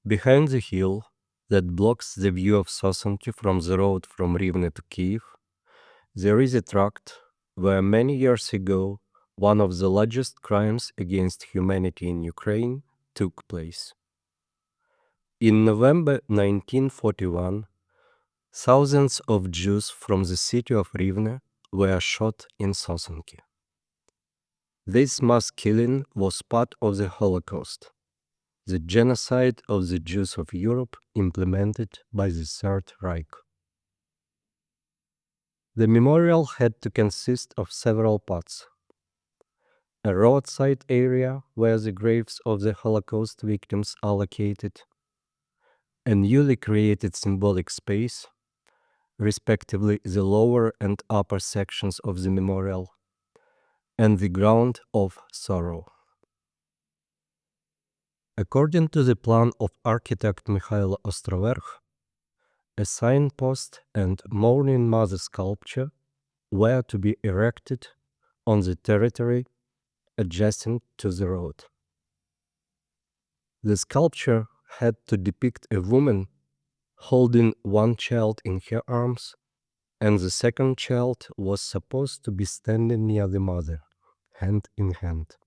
Behind the hill that blocks the view of Sosonky from the road from Rivne to Kiev, there is a tract where many years ago one of the largest crimes against humanity in Ukraine took place. In November 1941, thousands of Jews from the city of Rivne were shot in Sosonky. This mass killing was part of the Holocaust, the genocide of the Jews of Europe implemented by the Third Reich. The memorial had to consist of several parts: a roadside area where the graves of the Holocaust victims are located, a newly created symbolic space, respectively the lower and upper sections of the memorial, and the ground of sorrow. According to the plan of architect Mikhail Ostroverkh, a signpost and Mourning Mother sculpture were to be erected on the territory adjacent to the road. The sculpture had to depict a woman holding one child in her arms, and the second child was supposed to be standing near the mother, hand in hand.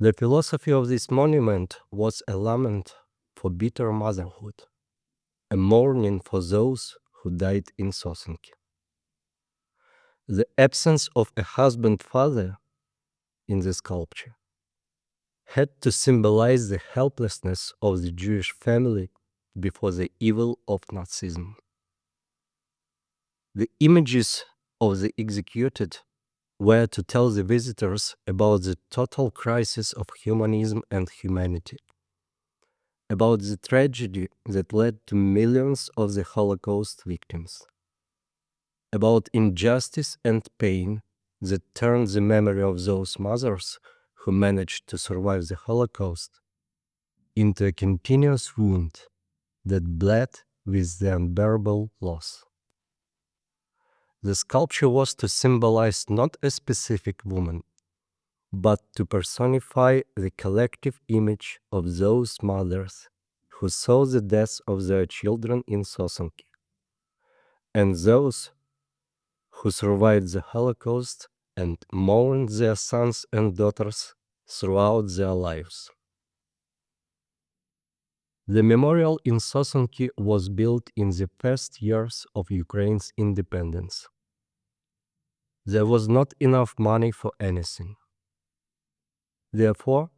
The philosophy of this monument was a lament for bitter motherhood, a mourning for those who died in Sosonky. The absence of a husband-father in the sculpture had to symbolize the helplessness of the Jewish family before the evil of Nazism. The images of the executed were to tell the visitors about the total crisis of humanism and humanity, about the tragedy that led to millions of the Holocaust victims, about injustice and pain that turned the memory of those mothers who managed to survive the Holocaust into a continuous wound that bled with the unbearable loss. The sculpture was to symbolize not a specific woman, but to personify the collective image of those mothers who saw the deaths of their children in Sosonky, and those who survived the Holocaust and mourned their sons and daughters throughout their lives. The memorial in Sosonky was built in the first years of Ukraine's independence. There was not enough money for anything. Therefore,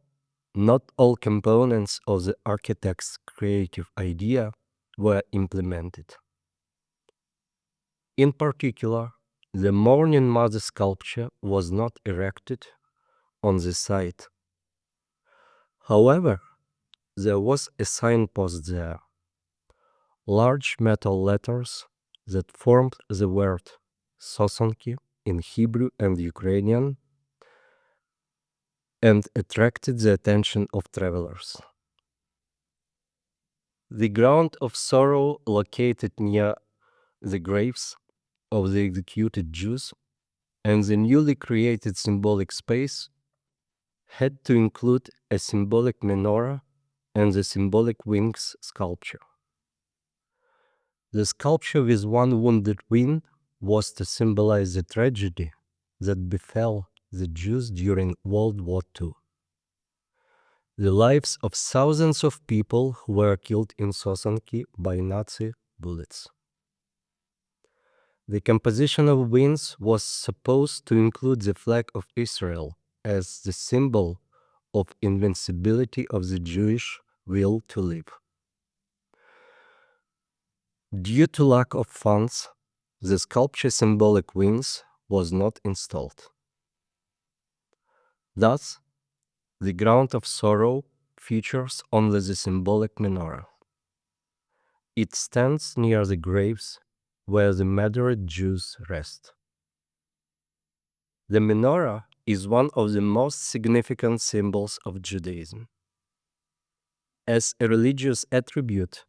not all components of the architect's creative idea were implemented. In particular, the Mourning Mother sculpture was not erected on the site. However, there was a signpost there, large metal letters that formed the word Sosonky in Hebrew and Ukrainian, and attracted the attention of travelers. The ground of sorrow located near the graves of the executed Jews and the newly created symbolic space had to include a symbolic menorah and the symbolic wings sculpture. The sculpture with one wounded wing was to symbolize the tragedy that befell the Jews during World War II. The lives of thousands of people who were killed in Sosonky by Nazi bullets. The composition of wings was supposed to include the flag of Israel as the symbol of invincibility of the Jewish will to live. Due to lack of funds, the sculpture symbolic wings was not installed. Thus, the ground of sorrow features only the symbolic menorah. It stands near the graves where the murdered Jews rest. The menorah is one of the most significant symbols of Judaism. As a religious attribute,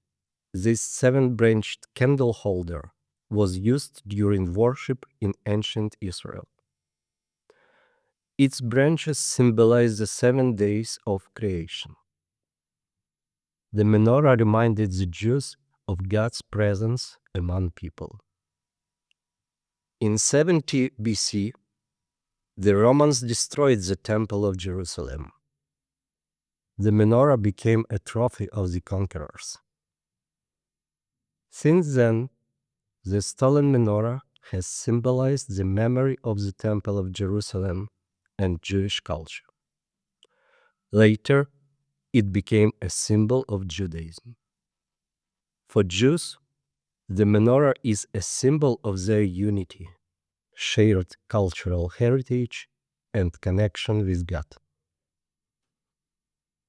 this seven-branched candle holder was used during worship in ancient Israel. Its branches symbolize the 7 days of creation. The menorah reminded the Jews of God's presence among people. In 70 BC, the Romans destroyed the Temple of Jerusalem. The menorah became a trophy of the conquerors. Since then, the stolen menorah has symbolized the memory of the Temple of Jerusalem and Jewish culture. Later, it became a symbol of Judaism. For Jews, the menorah is a symbol of their unity, shared cultural heritage, and connection with God.